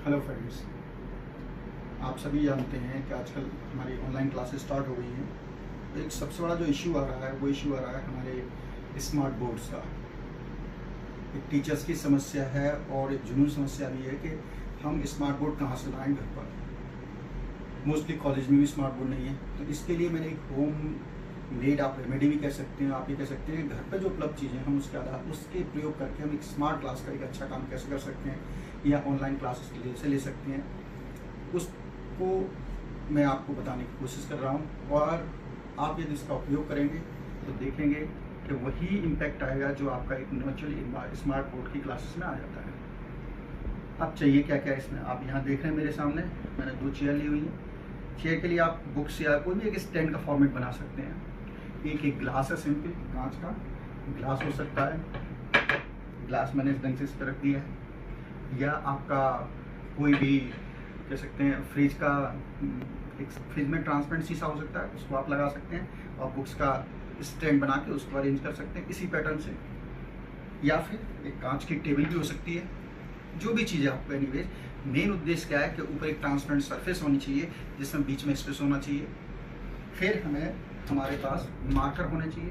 Hello friends, आप सभी जानते हैं कि आजकल हमारी ऑनलाइन क्लासेस स्टार्ट हो गई हैं। तो एक सबसे बड़ा जो इशू आ रहा है वो इशू आ रहा है हमारे स्मार्ट बोर्ड्स का। एक टीचर्स की समस्या है और एक जुनून समस्या भी है कि हम स्मार्ट बोर्ड कहाँ से लाएं घर पर। मोस्टली कॉलेज में भी स्मार्ट बोर्ड नहीं है, तो इसके लिए मैंने एक होम मेड, आप रेमेडी भी कह सकते हैं, आप ये कह सकते हैं घर पर जो उपलब्ध चीज़ें हम उसके प्रयोग करके हम एक स्मार्ट क्लास का एक अच्छा काम कैसे कर सकते हैं या ऑनलाइन क्लासेस के लिए से ले सकते हैं, उसको मैं आपको बताने की कोशिश कर रहा हूँ। और आप यदि इसका उपयोग करेंगे तो देखेंगे कि वही इम्पैक्ट आएगा जो आपका एक नेचुरली स्मार्ट बोर्ड की क्लासेस में आ जाता है। अब चाहिए क्या क्या इसमें, आप यहाँ देख रहे हैं मेरे सामने मैंने 2 चेयर ली हुई है। चेयर के लिए आप बुक्स या कोई भी एक स्टैंड का फॉर्मेट बना सकते हैं। एक गिलास है, सिंपल कांच का गिलास हो सकता है। गिलास मैंने इस ढंग से इस पर रख दिया है। या आपका कोई भी कह सकते हैं फ्रिज का, एक फ्रिज में ट्रांसपेरेंट शीशा हो सकता है, उसको आप लगा सकते हैं और बुक्स का स्टैंड बना के उसको अरेंज कर सकते हैं इसी पैटर्न से। या फिर एक कांच की टेबल भी हो सकती है। जो भी चीज़ें आपको एनीवेज, मेन उद्देश्य क्या है कि ऊपर एक ट्रांसपेरेंट सरफेस होनी चाहिए जिसमें बीच में स्पेस होना चाहिए। फिर हमारे पास मार्कर होने चाहिए,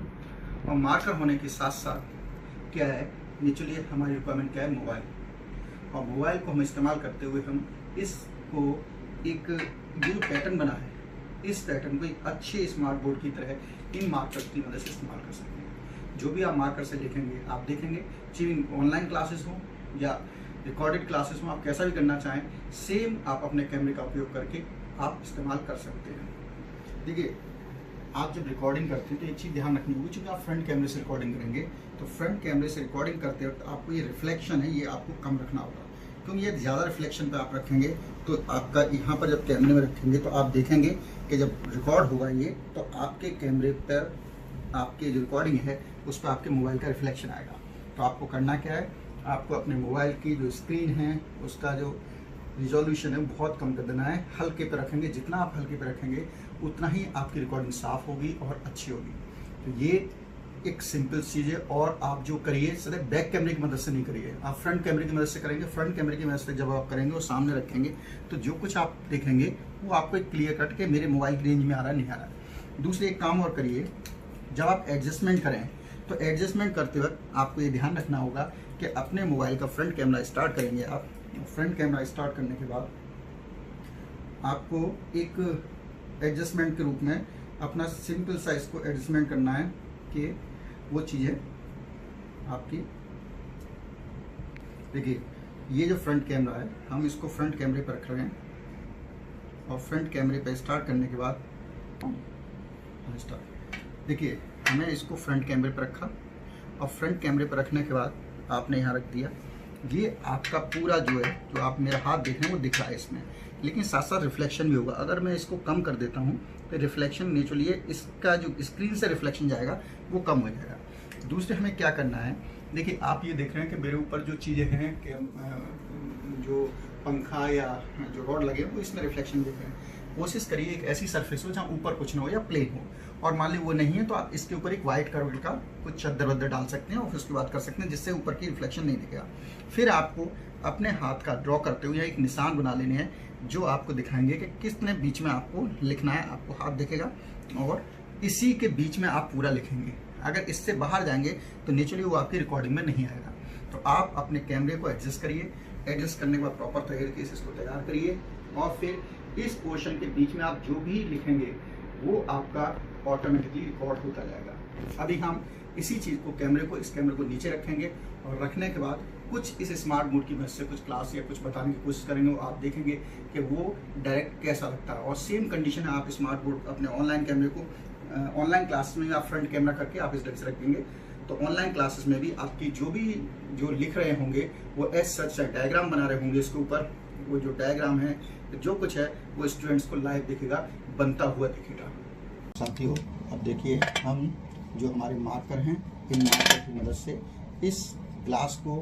और मार्कर होने के साथ साथ क्या है, नेचुरली हमारी रिक्वायरमेंट क्या है, मोबाइल। और मोबाइल को हम इस्तेमाल करते हुए हम इसको एक जो पैटर्न बना है, इस पैटर्न को एक अच्छे स्मार्ट बोर्ड की तरह इन मार्कर्स की मदद से इस्तेमाल कर सकते हैं। जो भी आप मार्कर से लिखेंगे, आप देखेंगे चाहे ऑनलाइन क्लासेस हो या रिकॉर्डेड क्लासेस में, आप कैसा भी करना चाहें, सेम आप अपने कैमरे का उपयोग करके आप इस्तेमाल कर सकते हैं। देखिए, आप जब रिकॉर्डिंग करते हैं तो एक चीज़ ध्यान रखनी होगी, चूँकि आप फ्रंट कैमरे से रिकॉर्डिंग करेंगे तो फ्रंट कैमरे से रिकॉर्डिंग करते वक्त आपको ये रिफ्लेक्शन है, ये आपको कम रखना होगा। क्योंकि ये ज़्यादा रिफ्लेक्शन पे आप रखेंगे तो आपका यहाँ पर जब कैमरे में रखेंगे तो आप देखेंगे कि जब रिकॉर्ड होगा ये, तो आपके कैमरे पर आपकी जो रिकॉर्डिंग है उस पर आपके मोबाइल का रिफ्लेक्शन आएगा। तो आपको करना क्या है, आपको अपने मोबाइल की जो स्क्रीन है उसका जो रिजोल्यूशन है बहुत कम कर देना है। हल्के पे रखेंगे, जितना आप हल्के पे रखेंगे उतना ही आपकी रिकॉर्डिंग साफ़ होगी और अच्छी होगी। तो ये एक सिंपल चीज़ है। और आप जो करिए सदैव बैक कैमरे की मदद से नहीं करिए, आप फ्रंट कैमरे की मदद से करेंगे। फ्रंट कैमरे की मदद से जब आप करेंगे और सामने रखेंगे तो जो कुछ आप देखेंगे वो आपको एक क्लियर कट के मेरे मोबाइल की रेंज में आ रहा है, नहीं आ रहा है। दूसरे एक काम और करिए, जब आप एडजस्टमेंट करें तो एडजस्टमेंट करते वक्त आपको ये ध्यान रखना होगा कि अपने मोबाइल का फ्रंट कैमरा स्टार्ट करेंगे आप। फ्रंट कैमरा स्टार्ट करने के बाद आपको एक एडजस्टमेंट के रूप में अपना सिंपल सा इसको एडजस्टमेंट करना है कि वो चीज़ें आपकी, देखिए ये जो फ्रंट कैमरा है हम इसको फ्रंट कैमरे पर रख रहे हैं। और फ्रंट कैमरे पर स्टार्ट करने के बाद देखिए हमने इसको फ्रंट कैमरे पर रखा, और फ्रंट कैमरे पर रखने के बाद आपने यहाँ रख दिया। ये आपका पूरा जो है, जो आप मेरा हाथ देख रहे हैं वो दिख रहा है इसमें, लेकिन साथ साथ रिफ्लेक्शन भी होगा। अगर मैं इसको कम कर देता हूँ तो रिफ्लेक्शन नेचुरली इसका जो स्क्रीन से रिफ्लेक्शन जाएगा वो कम हो जाएगा। दूसरे हमें क्या करना है, देखिए आप ये देख रहे हैं कि मेरे ऊपर जो चीज़ें हैं कि जो पंखा या जो रॉड लगे वो इसमें रिफ्लेक्शन देख रहे हैं। कोशिश करिए एक ऐसी सरफेस हो जहाँ ऊपर कुछ ना हो या प्लेन हो, और मान ली वो नहीं है तो आप इसके ऊपर एक वाइट कलर का कुछ चद्दर वद्दर डाल सकते हैं और फिर उसके बाद कर सकते हैं जिससे ऊपर की रिफ्लेक्शन नहीं दिखेगा। फिर आपको अपने हाथ का ड्रॉ करते हुए एक निशान बना लेने हैं जो आपको दिखाएंगे कि कितने बीच में आपको लिखना है। आपको हाथ दिखेगा और इसी के बीच में आप पूरा लिखेंगे। अगर इससे बाहर जाएंगे तो नेचुरली वो आपकी रिकॉर्डिंग में नहीं आएगा। तो आप अपने कैमरे को एडजस्ट करिए, एडजस्ट करने के बाद प्रॉपर तरीके से इसको तैयार करिए, और फिर इस पोर्शन के बीच में आप जो भी लिखेंगे वो आपका ऑटोमेटिकली रिकॉर्ड होता जाएगा। अभी हम इसी चीज़ को इस कैमरे को नीचे रखेंगे, और रखने के बाद कुछ इस स्मार्ट बोर्ड की मदद से कुछ क्लास या कुछ बताने की कोशिश करेंगे, और आप देखेंगे कि वो डायरेक्ट कैसा लगता है। और सेम कंडीशन है, आप स्मार्ट बोर्ड अपने ऑनलाइन कैमरे को ऑनलाइन क्लास में आप फ्रंट कैमरा करके आप इस ढंग से रख देंगे, तो ऑनलाइन क्लासेस में भी आपकी जो लिख रहे होंगे वो एज सच डायग्राम बना रहे होंगे इसके ऊपर, वो जो डायग्राम है जो कुछ है वो स्टूडेंट्स को लाइव दिखेगा, बनता हुआ दिखेगा। साथियों अब देखिए, हम जो हमारे मार्कर हैं इन मार्कर की मदद से इस क्लास को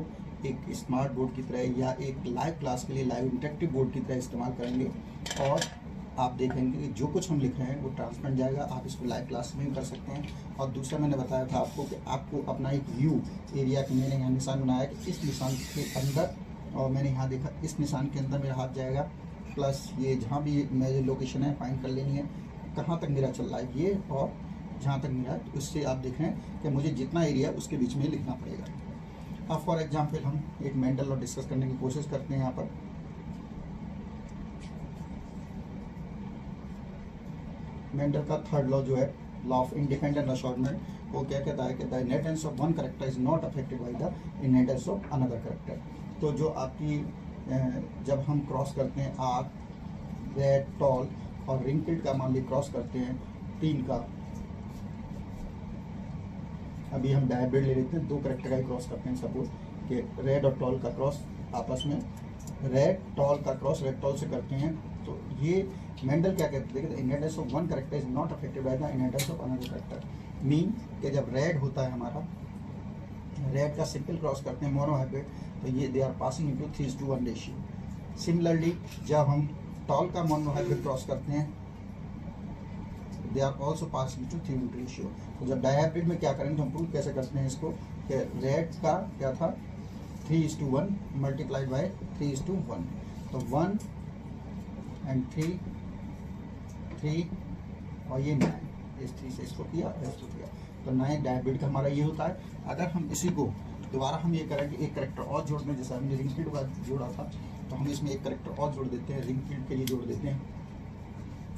एक स्मार्ट बोर्ड की तरह या एक लाइव क्लास के लिए लाइव इंटरेक्टिव बोर्ड की तरह इस्तेमाल करेंगे, और आप देखेंगे कि जो कुछ हम लिख रहे हैं वो ट्रांसपेरेंट जाएगा। आप इसको लाइव क्लास में भी कर सकते हैं। और दूसरा मैंने बताया था आपको कि आपको अपना एक व्यू एरिया की मैंने यहाँ निशान बनाया कि इस निशान के अंदर और मैंने यहाँ देखा इस निशान के अंदर मेरा हाथ जाएगा, प्लस ये जहाँ भी मेरी लोकेशन है फाइंड कर लेनी है, कहाँ तक मेरा चल रहा है ये और जहाँ तक मेरा है, तो इससे आप देख रहे हैं कि मुझे जितना एरिया है उसके बीच में लिखना पड़ेगा। अब फॉर एग्जांपल हम एक मेंटल लॉ डिस्कस करने की कोशिश करते हैं। यहाँ पर मेंडल का थर्ड लॉ जो है, लॉ ऑफ इंडिपेंडेंट असॉर्टमेंट, वो क्या कहता है कि the inheritance of one character is not affected by the inheritance of another character. तो जो आपकी जब हम क्रॉस करते हैं आर्क, रेड, टॉल और रिंकल्ड का मान ली क्रॉस करते हैं 3 का, अभी हम डायब्रिड ले लेते हैं, 2 कैरेक्टर का ही क्रॉस करते हैं। सपोज कि रेड और टॉल का क्रॉस आपस में, रेड टॉल का क्रॉस रेड टॉल से करते हैं, तो ये मेंडल क्या कहते हैं, inheritance of one character is not affected by the inheritance of another character. Mean कि जब रेड होता है हमारा, रेड का सिंपल क्रॉस करते हैं मोनोहाइब्रिड, तो ये they are passing into 3:1 ratio. Similarly जब हम टॉल का मोनोहाइब्रिड क्रॉस करते हैं, they are also passing into 3:1 ratio. तो जब डायहाइब्रिड में क्या करेंगे, हम प्रूव कैसे करते हैं इसको, कि रेड का क्या था 3:1 मल्टीप्लाइड बाय 3:1, तो 1 एंड 3 और ये 9, इस 3 से इसको किया, इसको किया, तो 9 डायहाइब्रिड का हमारा ये होता है। अगर हम इसी को दोबारा हम ये करें कि एक कैरेक्टर और जोड़ दें, जैसा हमने रिंकल्ड का जोड़ा था, तो हम इसमें एक कैरेक्टर और जोड़ देते हैं, रिंकल्ड के लिए जोड़ देते हैं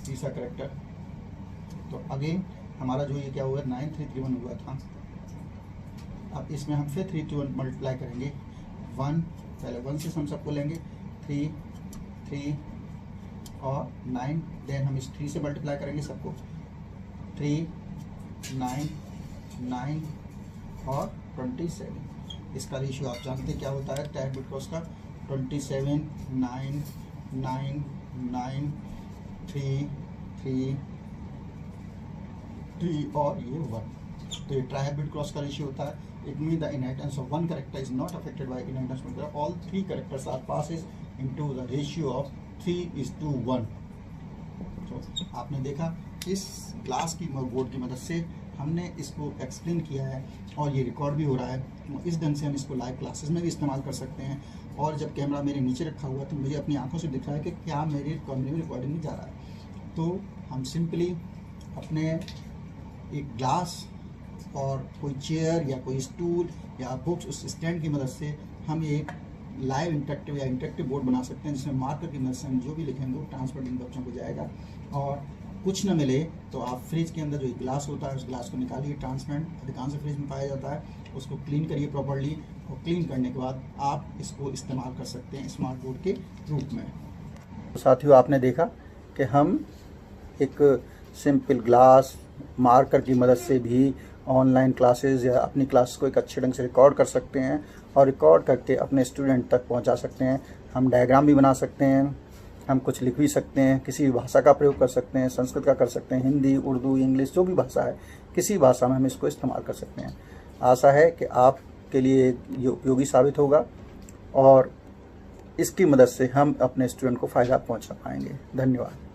तीसरा कैरेक्टर। तो अगेन हमारा जो ये क्या हुआ 9331 हुआ था। अब इसमें हम फिर 3:1 मल्टीप्लाई करेंगे, 1 पहले 1 से हम सबको लेंगे, 3 और 9, देन हम इस 3 से मल्टीप्लाई करेंगे सबको, 3 9 और 27। इसका रेशियो आप जानते हैं क्या होता है डायहाइब्रिड क्रॉस का, 27 9 9 9 3 और ये 1। तो ये ट्राइहाइब्रिड क्रॉस का रेशियो होता है। It mean the inheritance of one character is not affected by inheritance of all 3 characters are passes into the ratio of 3:1। तो आपने देखा इस ग्लास की बोर्ड की मदद से हमने इसको एक्सप्लेन किया है और ये रिकॉर्ड भी हो रहा है। इस ढंग से हम इसको लाइव क्लासेस में भी इस्तेमाल कर सकते हैं। और जब कैमरा मेरे नीचे रखा हुआ है तो मुझे अपनी आंखों से दिख रहा है कि क्या मेरे कैमरे में रिकॉर्डिंग नहीं जा रहा है। तो हम सिंपली अपने एक ग्लास और कोई चेयर या कोई स्टूल या बुक्स, उस स्टैंड की मदद से हम एक लाइव इंटरेक्टिव या इंटरेक्टिव बोर्ड बना सकते हैं, जिसमें मार्कर की मदद से हम जो भी लिखेंगे वो ट्रांसपेरेंट बच्चों को जाएगा। और कुछ न मिले तो आप फ्रिज के अंदर जो ग्लास होता है उस ग्लास को निकालिए, ट्रांसपेरेंट अधिकांश फ्रिज में पाया जाता है, उसको क्लीन करिए प्रॉपर्ली, और क्लीन करने के बाद आप इसको इस्तेमाल कर सकते हैं स्मार्ट बोर्ड के रूप में। तो साथियों, आपने देखा कि हम एक सिंपल ग्लास मार्कर की मदद से भी ऑनलाइन क्लासेस या अपनी क्लास को एक अच्छे ढंग से रिकॉर्ड कर सकते हैं और रिकॉर्ड करके अपने स्टूडेंट तक पहुंचा सकते हैं। हम डायग्राम भी बना सकते हैं, हम कुछ लिख भी सकते हैं, किसी भी भाषा का प्रयोग कर सकते हैं, संस्कृत का कर सकते हैं, हिंदी, उर्दू, इंग्लिश, जो भी भाषा है, किसी भाषा में हम इसको इस्तेमाल कर सकते हैं। आशा है कि आपके लिए ये उपयोगी साबित होगा और इसकी मदद से हम अपने स्टूडेंट को फ़ायदा पहुंचा पाएंगे। धन्यवाद।